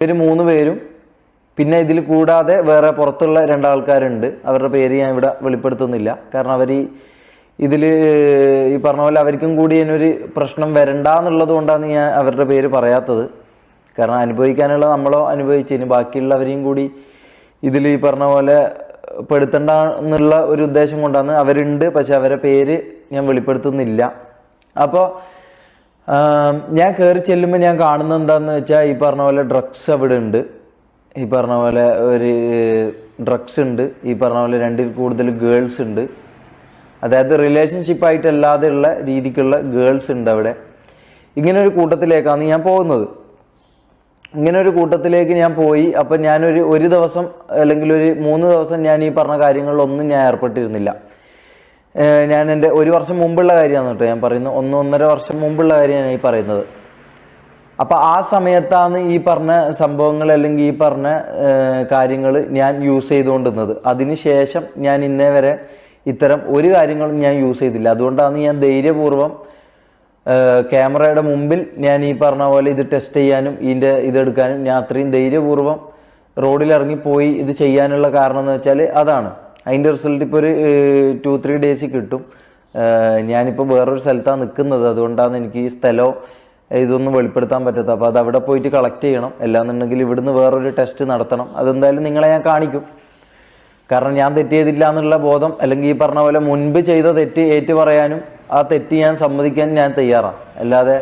ഇവർ 3 പേരും പിന്നെ ഇതിൽ കൂടാതെ വേറെ പുറത്തുള്ള 2 ആൾക്കാരുണ്ട്. അവരുടെ പേര് ഞാൻ ഇവിടെ വെളിപ്പെടുത്തുന്നില്ല. കാരണം അവർ ഇതിൽ ഈ പറഞ്ഞ പോലെ അവർക്കും കൂടി ഇതിനൊരു പ്രശ്നം വരണ്ട എന്നുള്ളത് കൊണ്ടാണ് ഞാൻ അവരുടെ പേര് പറയാത്തത്. കാരണം അനുഭവിക്കാനുള്ള നമ്മളോ അനുഭവിച്ചതിന് ബാക്കിയുള്ളവരെയും കൂടി ഇതിൽ ഈ പറഞ്ഞ പോലെ പെടുത്തണ്ട എന്നുള്ള ഒരു ഉദ്ദേശം കൊണ്ടാണ് അവരുണ്ട്. പക്ഷെ അവരെ പേര് ഞാൻ വെളിപ്പെടുത്തുന്നില്ല. അപ്പോൾ ഞാൻ കയറി ചെല്ലുമ്പോൾ ഞാൻ കാണുന്നത് എന്താണെന്ന് വെച്ചാൽ ഈ പറഞ്ഞ പോലെ ഡ്രഗ്സ് അവിടെ ഉണ്ട്. ഈ പറഞ്ഞ പോലെ ഒരു ഡ്രഗ്സ് ഉണ്ട്. ഈ പറഞ്ഞ പോലെ 2ൽ കൂടുതൽ ഗേൾസ് ഉണ്ട്. അതായത് റിലേഷൻഷിപ്പായിട്ടല്ലാതെ ഉള്ള രീതിക്കുള്ള ഗേൾസ് ഉണ്ട് അവിടെ. ഇങ്ങനൊരു കൂട്ടത്തിലേക്കാണ് ഞാൻ പോകുന്നത്. ഇങ്ങനൊരു കൂട്ടത്തിലേക്ക് ഞാൻ പോയി. അപ്പം ഒരു ദിവസം അല്ലെങ്കിൽ ഒരു 3 ദിവസം ഞാൻ ഈ പറഞ്ഞ കാര്യങ്ങളിലൊന്നും ഞാൻ ഏർപ്പെട്ടിരുന്നില്ല. ഞാൻ എൻ്റെ 1 വർഷം മുമ്പുള്ള കാര്യമാണ് കേട്ടോ ഞാൻ പറയുന്നത്. 1-1.5 വർഷം മുമ്പുള്ള കാര്യമാണ് ഈ പറയുന്നത്. അപ്പം ആ സമയത്താണ് ഈ പറഞ്ഞ സംഭവങ്ങൾ അല്ലെങ്കിൽ ഈ പറഞ്ഞ കാര്യങ്ങൾ ഞാൻ യൂസ് ചെയ്തുകൊണ്ടിരുന്നത്. അതിന് ശേഷം ഞാൻ ഇന്നേ വരെ ഇത്തരം ഒരു കാര്യങ്ങളും ഞാൻ യൂസ് ചെയ്തില്ല. അതുകൊണ്ടാണ് ഞാൻ ധൈര്യപൂർവ്വം ക്യാമറയുടെ മുമ്പിൽ ഞാൻ ഈ പറഞ്ഞ പോലെ ഇത് ടെസ്റ്റ് ചെയ്യാനും ഇതെടുക്കാനും ഞാൻ അത്രയും ധൈര്യപൂർവ്വം റോഡിലിറങ്ങിപ്പോയി ഇത് ചെയ്യാനുള്ള കാരണം എന്ന് വെച്ചാൽ അതാണ്. അതിൻ്റെ റിസൾട്ട് ഇപ്പോൾ ഒരു 2-3 ഡേയ്സിൽ കിട്ടും. ഞാനിപ്പോൾ വേറൊരു സ്ഥലത്താണ് നിൽക്കുന്നത്. അതുകൊണ്ടാണ് എനിക്ക് ഈ സ്ഥലമോ ഇതൊന്നും വെളിപ്പെടുത്താൻ പറ്റാത്തത്. അപ്പോൾ അത് അവിടെ പോയിട്ട് കളക്ട് ചെയ്യണം. അല്ലാന്നുണ്ടെങ്കിൽ ഇവിടുന്ന് വേറൊരു ടെസ്റ്റ് നടത്തണം. അതെന്തായാലും നിങ്ങളെ ഞാൻ കാണിക്കും. കാരണം ഞാൻ തെറ്റ് ചെയ്തില്ല എന്നുള്ള ബോധം അല്ലെങ്കിൽ ഈ പറഞ്ഞ പോലെ മുൻപ് ചെയ്ത തെറ്റ് ഏറ്റു പറയാനും ആ തെറ്റ് ഞാൻ സമ്മതിക്കാൻ ഞാൻ തയ്യാറാണ്. അല്ലാതെ